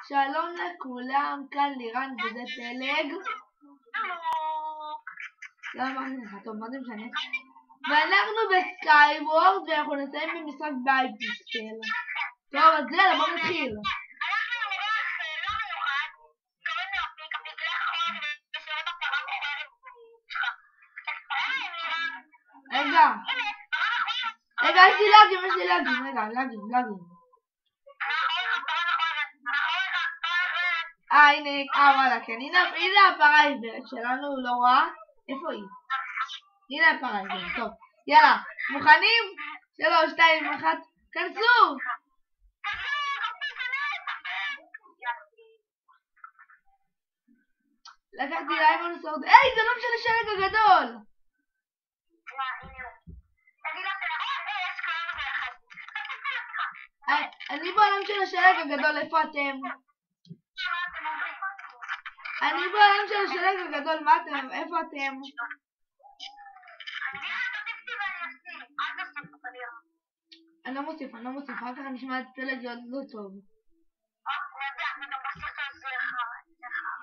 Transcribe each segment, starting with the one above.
שלום לכולם, כאן לירן וזה פלג. לא אמרתי לך, טוב, מה זה משנה? ואנחנו בסקייוורד ואנחנו נסיים במשחק בייפיקסל. טוב, אז יאללה, בוא נתחיל. רגע, יש לי לאגים, לאגים. הנה, וואלה, כן, הנה הפרה העיוורת שלנו, לא רואה? איפה היא? הנה הפרה העיוורת, טוב, יאללה, מוכנים? 3, 2, 1, כנסו! לקחתי לייבון סורד, היי, זה לא משנה שלג הגדול! אני בעולם של השלג הגדול, איפה אתם? אני בעולם של השלג הגדול, מה אתם? איפה אתם? אני לא מוסיף, רק ככה נשמע את פלג להיות לא טוב.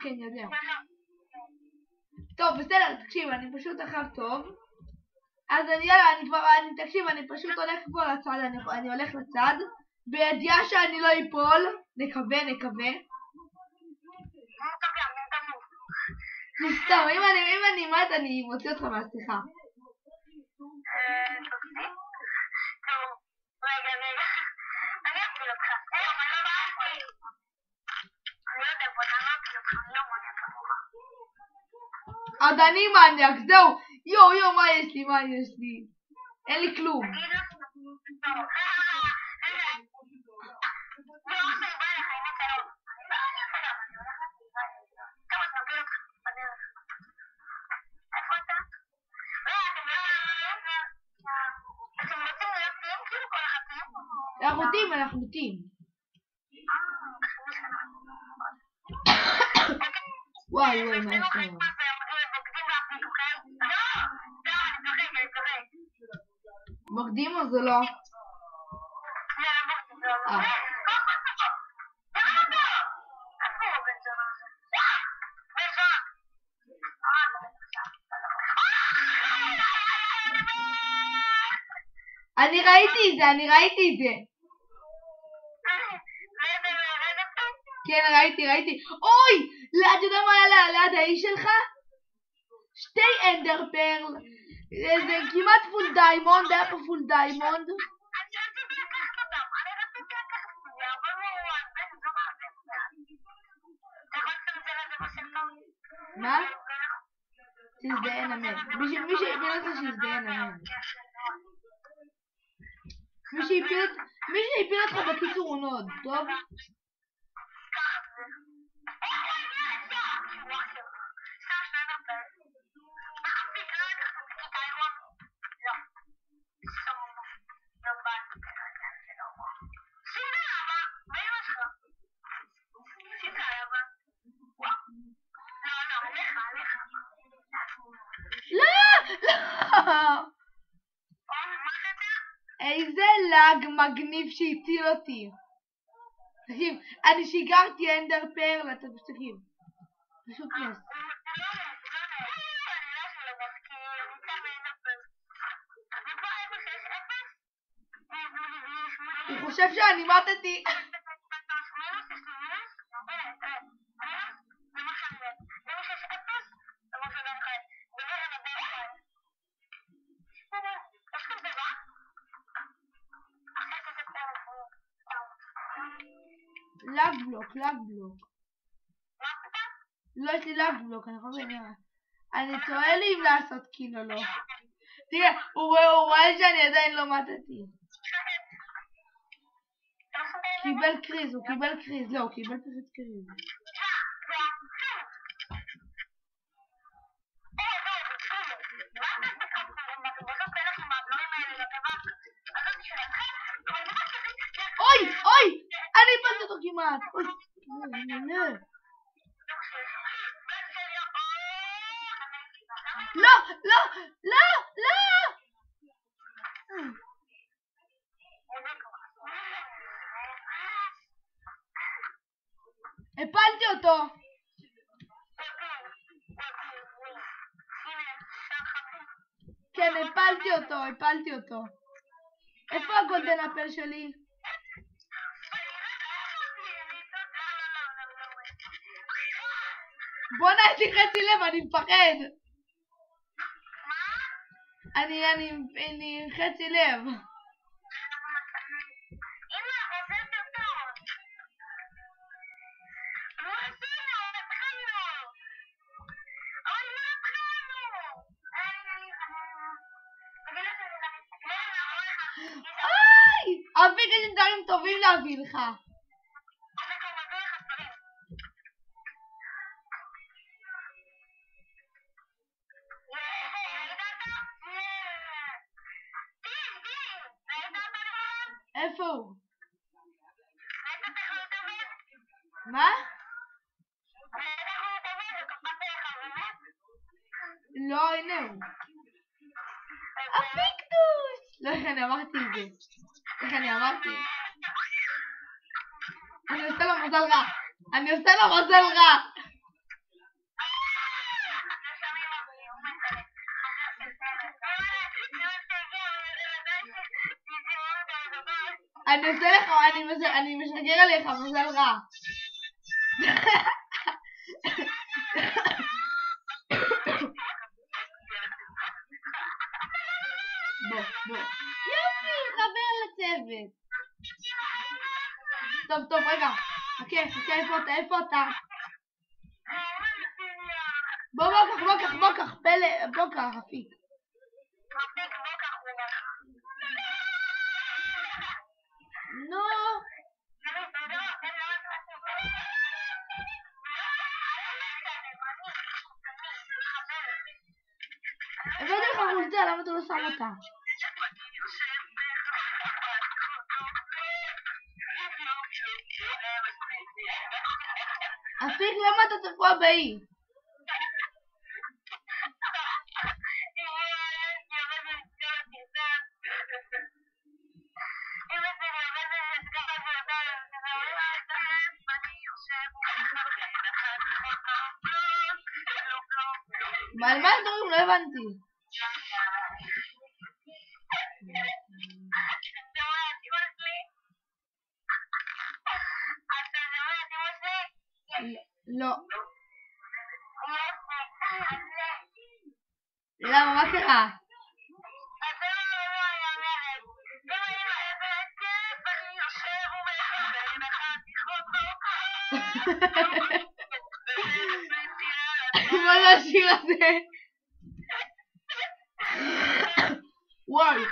כן, יודע. טוב, בסדר, תקשיב, אני פשוט עכשיו טוב. אז אני פשוט הולך פה לצד, אני הולך לצד, בידיעה שאני לא אפול, נקווה. סתם, אם אני מת, אני מוציא אותך מהשיחה. אני אפילו אותך. אני לא באתי. אני לא יודע, בוא נעמד אותך, אני לא מניאק עבורך. אז אני מניאק, זהו. יו, מה יש לי? אין לי כלום. אנחנו מתים. וואי, מה יש לנו? בוגדים או זה לא? אני ראיתי את זה. כן, ראיתי. אוי! אתה יודע מה היה ליד האיש שלך? 2 אנדר פרל. זה כמעט פול דיימונד, היה פה פול דיימונד. מה? שיזדיין אמן. מי שהפיל אותך שיזדיין אמן. מי שהפיל אותך בקיצור הוא נוד, טוב? איזה לאג מגניב שהציל אותי. תקשיב, אני שיגרתי אנדר פרל, אתה תקשיב. פשוט נס. הוא חושב שאני מתתי. לאג בלוק. לא, יש לי לאג בלוק, אני יכול להגיד. אני תוהה לי אם לעשות קיל או לא. תראה, הוא רואה שאני עדיין לא מתתי. קיבל קריז. לא, הוא קיבל פשוט קריז. אוי! אני איבדתי אותו כמעט. לא! הפלתי אותו. כן, הפלתי אותו. איפה הגולדן אפל שלי? בוא'נה, יש לי חצי לב, אני מפחד. אני חצי לב. אפיק, יש דברים טובים להביא לך. איפה הוא? מה? לא, הנה הוא. אפיקטוס! לא, איך אני אמרתי את זה? אני עושה לו מזל רע. אני משגר עליך מזל רע. בוא. יופי, חבר לצוות. טוב, רגע. חכה, איפה אתה? בוא קח, בוא קח, אפיק. נו. הבאתי לך חולצה, למה אתה לא שם אותה? אפיק, למה אתה תקוע באי? מה מדברים? לא הבנתי. לא. למה? מה קרה? מה זה השיר הזה? וואי.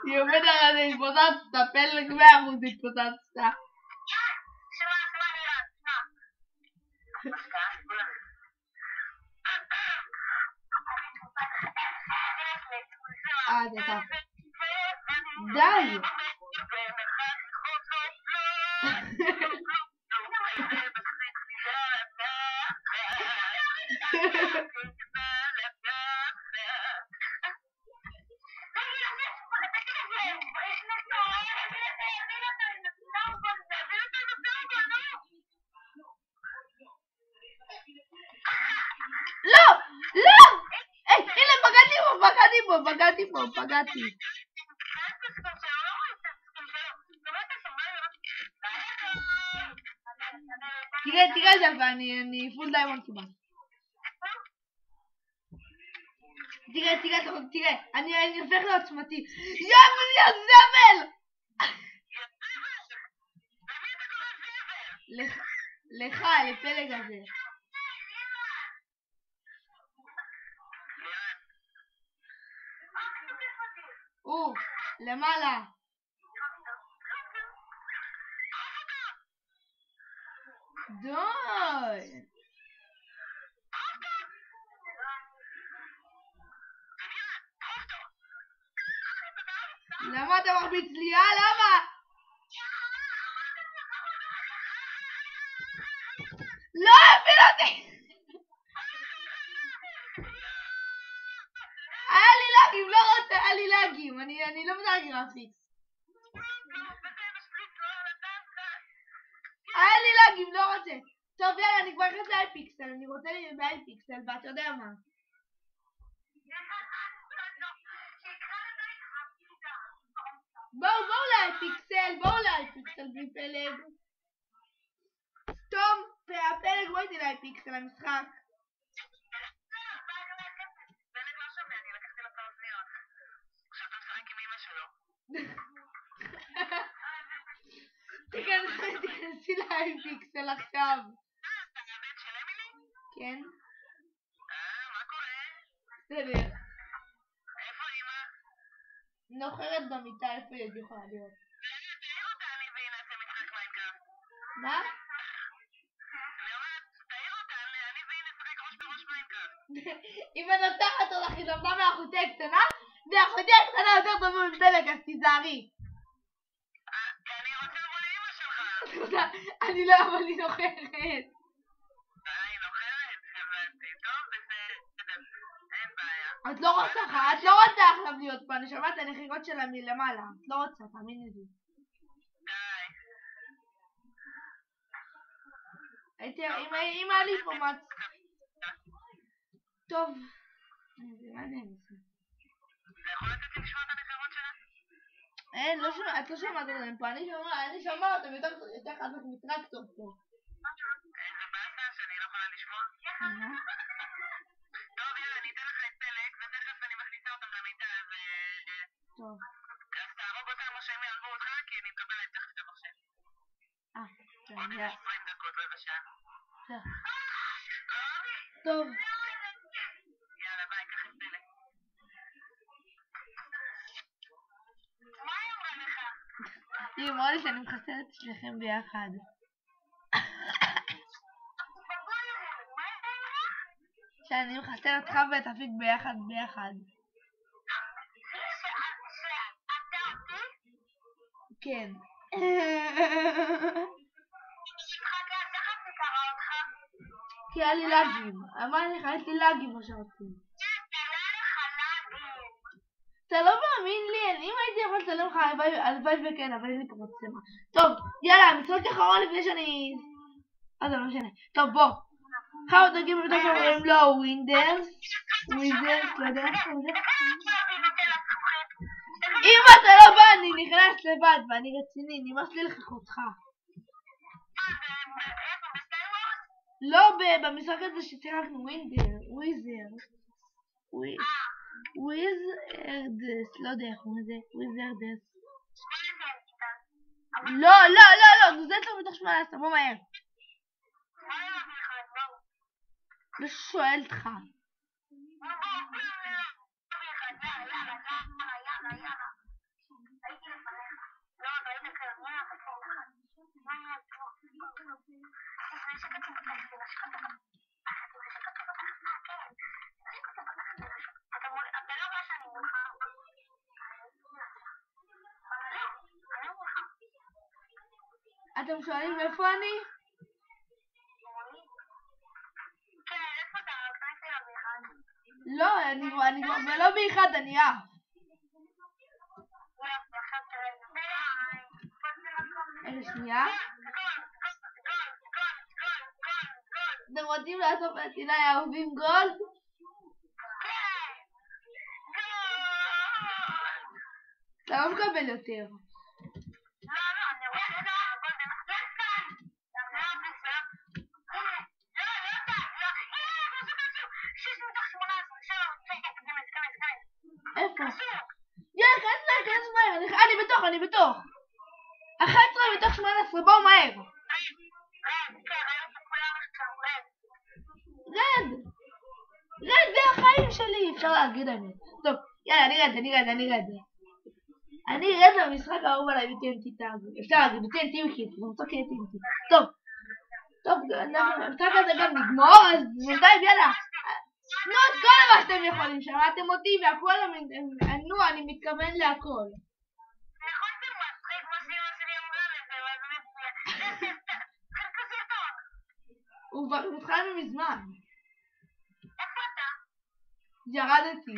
היא עומד על זה, התפוצצת, פלג 100% התפוצצת. זה טוב. די! לא! הנה, פגעתי. תראה את זה, ואני פול דיימונד כמעט. תראה, אני הופך לעצמתי. יא זבל! לך, לפלג הזה. למעלה. די. למה אתה מרביץ לי? למה? לא הפיל אותי! היה לי לקים, לא רוצה, היה לי לאגים, אני לא מזהה גרפיקס. היה לי לאגים, לא רוצה. טוב, יאללה, אני כבר נכנס לאייפיקסל, אני רוצה להיות באייפיקסל, ואתה יודע מה. בואו לאייפיקסל בלי פלג. טוב, הפלג בואי איתי לאייפיקסל, המשחק. תיכנסי לאייפיקסל עכשיו. כן? מה קורה? בסדר. איפה אמא? נוחרת במיטה, איפה היא יכולה להיות? תעיר אותה, אני נעשה משחק מיינקראפט. מה? אני אומרת, תעיר אותה, אני נשחק ראש בראש מיינקראפט. אם הנותחת אותך, היא למדה מאחותי הקטנה, ואחותי הקטנה יותר טובה מבלג, אז תיזהרי. אני רוצה לבוא לאמא שלך. אני לא, אבל היא נוחרת. היא נוחרת? הבנתי. טוב, בסדר. אין בעיה. את לא רוצה עכשיו להיות פה, אני שומעת את הנחירות שלה מלמעלה. את לא רוצה, תאמיני לי. די. אם היה לי פה טוב. מה אני אעשה? אתה יכול לתת לי לשמוע את הנחירות שלה? אין, את לא שומעת אותם פה, אני שומע אותם יותר חזק מטרקטור פה. איזה באסה שאני לא יכולה לשמוע. טוב, יאללה, אני אתן לך את פלג, ותכף אני מכניסה אותם למיטה, טוב. אז תהרוג אותם או שהם יערבו אותך, כי אני מקבלת תכף את המחשב. עוד 20 דקות, רבע שעה. טוב. יאללה, ביי, קח את פלג. מה היא אמרה לך? היא אמרה לי שאני מחסרת את שניכם ביחד. שאני מחסר אותך ואת אפיק ביחד. שאתה אותי? כן. כי היה לי לאגים. אמרתי לך, יש לי לאגים מה שרוצים. אתה לא מאמין לי, אם הייתי יכול לצלם לך הלוואי וכן, אבל אין לי פה מצלמה. טוב, יאללה, משחק אחרון לפני שאני... אז זה לא משנה. טוב, בוא. חייב תגיד בבטח שאומרים לו ווינדרס, לא יודע איך זה. אם אתה לא בא, אני נכנס לבד, ואני רציני, נמאס לי לחכות אותך. לא, במשחק הזה ששיחקנו, וויזרדס, לא יודע איך הוא זה, וויזרדס. לא, זה צריך בתוך 18, בוא מהר. לא שואל אותך. אתם שואלים איפה אני? לא, אני לא באחד, אני אף. איזה שנייה. אתם רוצים לעשות פלסטיני אהובים גול? אתה לא מקבל יותר. איפה? כנס מהר, אני בתוך. 11 מתוך 18, בואו מהר. רד, זה החיים שלי, אפשר להגיד האמת. טוב, יאללה, אני רד. אני רד במשחק האהוב עליי ב-TNT טאג. אפשר להגיד, ב-TNT וקיט, זה מצוק TNT. טוב, המשחק הזה גם נגמור, אז בינתיים יאללה. תנו את כל מה שאתם יכולים, שמעתם אותי והכל, אני מתכוון להכל. נכון זה מצחיק מה שאמא שלי אמרה לזה, חלקו סרטון. הוא כבר התחלנו מזמן. איפה אתה? ירדתי.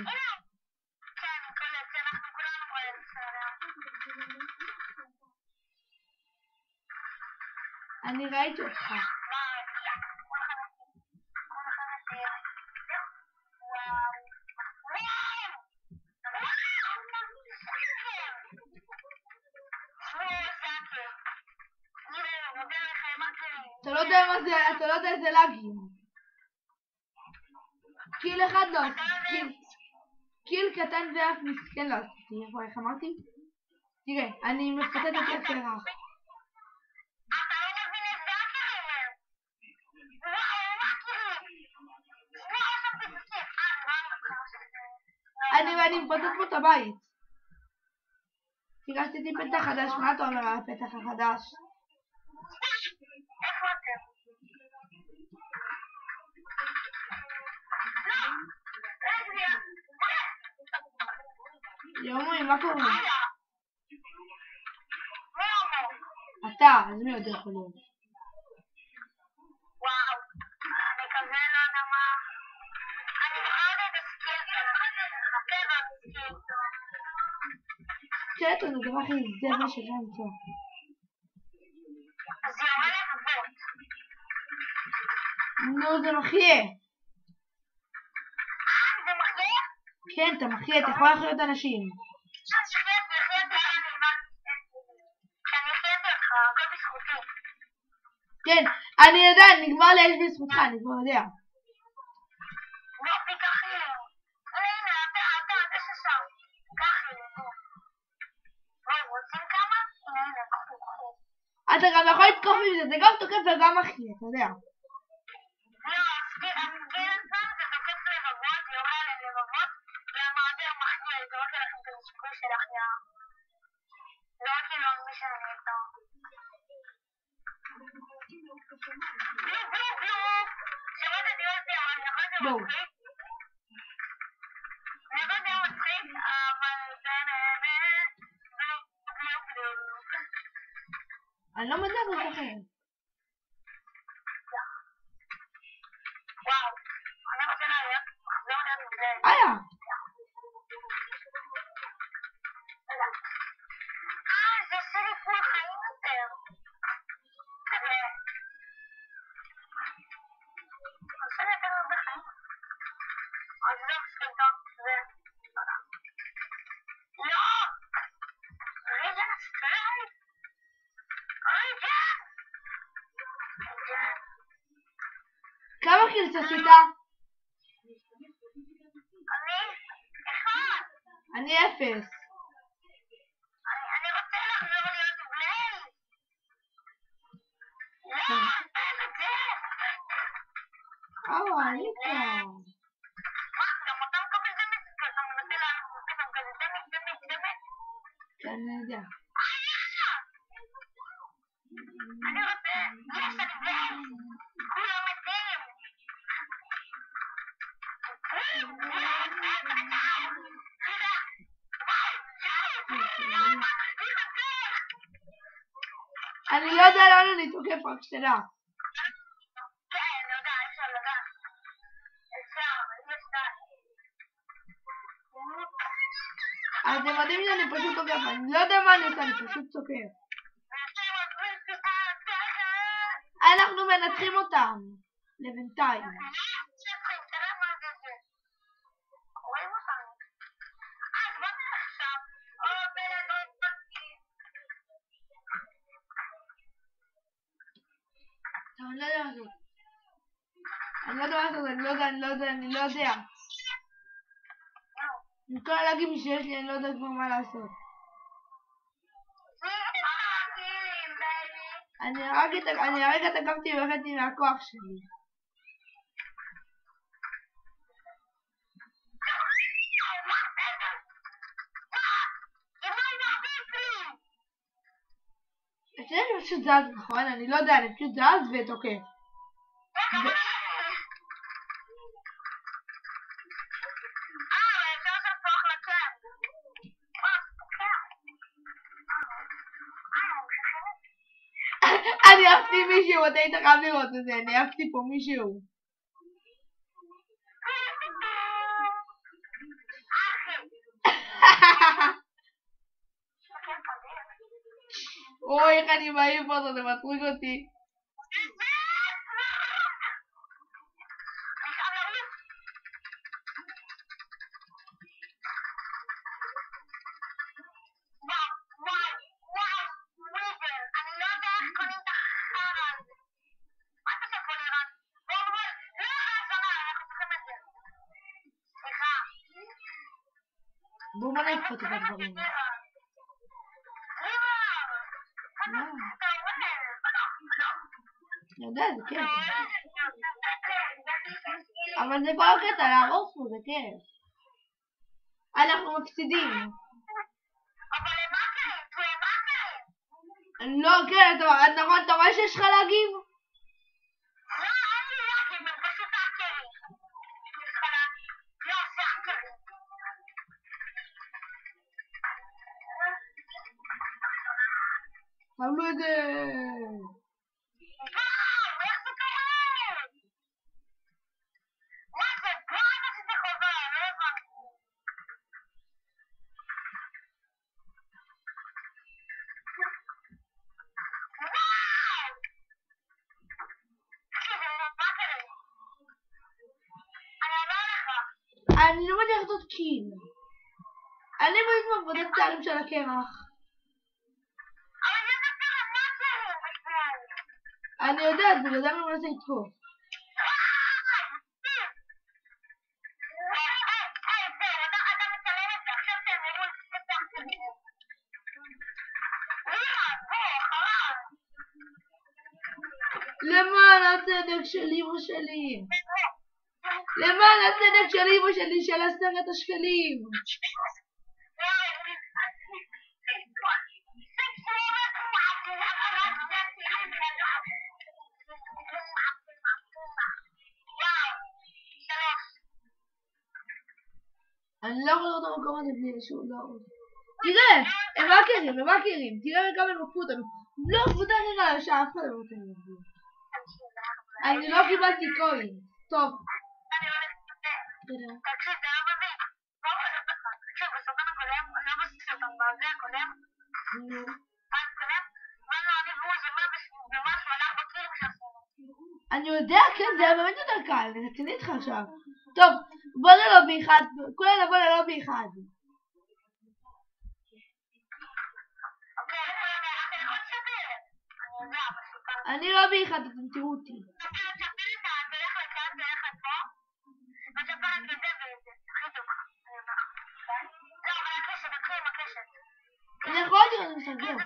כן, כל יצא אני ראיתי אותך. אתה לא יודע מה זה, אתה לא יודע איזה לאגים. קיל אחד לא, קיל קטן ואף מסכן לא עשיתי, איך אמרתי? תראה, אני מפתת את הפרח. אני מפתת פה את הבית. תראה, עשיתי פתח חדש, מה אתה אומר על הפתח החדש? איפה אתם? יומי, מה קורה? מי אומר? אתה, אז מי עוד יכול להיות? וואו, אני כזה לא יודע מה... אני זוכרת את הסקייטון, הטבע הסקייטון. סקייטון זה דבר הכי זבל שאפשר למצוא. אז היא אומרת בוט. נו, זה מחיה. זה מחיה? כן, אתה מחיה, אתה יכול לחיות אנשים. כשאני חייתי אותך, הכל בזכותי. כן, אני יודע, נגמר לי אש בזכותך, אני כבר יודע. לא, תיקח לי. הנה, אתה ששם. קח לי, בוא. בואו, רוצים כמה? הנה, קחו. אתה גם יכול לתקוף עם זה, זה גם תוקף וגם מחיה, אתה יודע. לא, הסקייטון זה תוקף לבבות, יורה עליהם לבבות, והמעדר מחיה, יזרוק אליכם את הסיכוי של החייאה. לא כאילו מי שאני איתו. בלו. שמעת את זה, אבל אני יכול להיות מצחיק. אני יכול להיות מצחיק, אבל זה בלו. אני לא מדבר על זה אחר. וואו, אני רוצה לחזור להיות מגדל. איה. זה עושה לי פול חיים יותר. כזה. עושה לי יותר הרבה חיים. אז לא, סקלטון, זה... לא! רגע, סקלטון! רגע! כמה קילס עשית? אני 0. אחד. אני רוצה לחזור להיות בלייז. לא, אין את זה. עלית. גם אתה מקבל דמק, אתה מנסה לעלות פתאום כזה דמק. כן, אני יודע. אני רוצה, יש אני בלייז. כולם מתים. אני לא יודע לאן אני תוקף, רק שתדע. כן, אני יודע, אפשר לדעת. אפשר, יש די. אתם יודעים שאני פשוט תוקף, אני לא יודע מה אני עושה, אני פשוט תוקף. אנחנו מנצחים אותם. לבינתיים. רואים אותנו. אז בוא נלך שם. אני לא יודע מה זאת. אני לא יודע. עם כל הלאגים שיש לי, אני לא יודע כבר מה לעשות. אני הרגע תקפתי וחצי מהכוח שלי. אני פשוט זז, נכון? אני לא יודע, אני פשוט זז ותוקף. אני אהבתי מישהו, אתה היית חייב לראות את זה, אני אהבתי פה מישהו. אוי, איך אני מעיף אותו, זה מצחיק אותי. בואו בוא נקפוץ את הדברים. אני יודע, זה כיף. אבל זה כל הקטע, להרוס פה, זה כיף. אנחנו מפסידים. אבל הם מאקרים, זה מאקרים. לא, כן, נכון, אתה רואה שיש לך להגיב? לא, אין לי להגיב, הם פשוט האקרים. לא, זה האקרים. שמנו את זה. וואו, איך זה קורה? מה זה? פעם עשיתי חובה, לא הבנתי. וואו! תקשיב, הם מאקרים. אני אומר לך. אני לא מצליח לעשות קיל. אני בעצם עבודת צערים של הקרח. אבל זה יותר מאקרים בכלל. אני יודעת, בגלל זה אני מנסה לתקוף. למען הצדק של אמא שלי. למען הצדק של אמא שלי של 10 השקלים. אני לא יכול לראות את המקום הזה בלי איזשהו לא. תראה, הם מאקרים, תראה כמה הם עקפו אותנו. לא, קבוצה נראה שאף אחד לא רוצה להגיד. אני לא קיבלתי קוין. טוב. תקשיב, זה לא מבין. תקשיב, בסרטון הקודם, לא בסרטון, בזה הקודם, אני והוא זה ממש הלך בקילים שעשינו. אני יודע, כן, זה היה באמת יותר קל, אני רציני איתך עכשיו. טוב, בוא ללובי אחד, כולם לבוא ללובי אחד. אני לובי אחד, אתם תראו אותי. אני יכול להיות אני מסגר.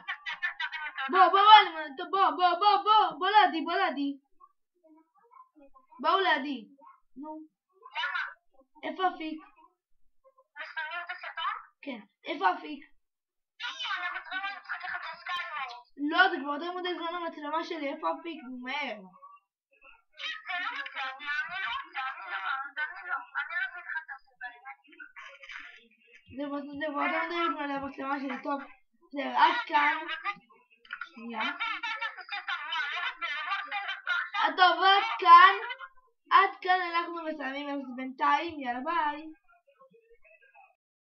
בוא לידי. בואו לידי. נו. איפה אפיק? כן, איפה אפיק? לא, זה כבר יותר מדי זמן המצלמה שלי, איפה אפיק? נו, מהר. זה כבר יותר מדי זמן המצלמה שלי, טוב. זהו, עד כאן. שנייה. טוב, עד כאן אנחנו מסיימים, אז בינתיים, יאללה ביי.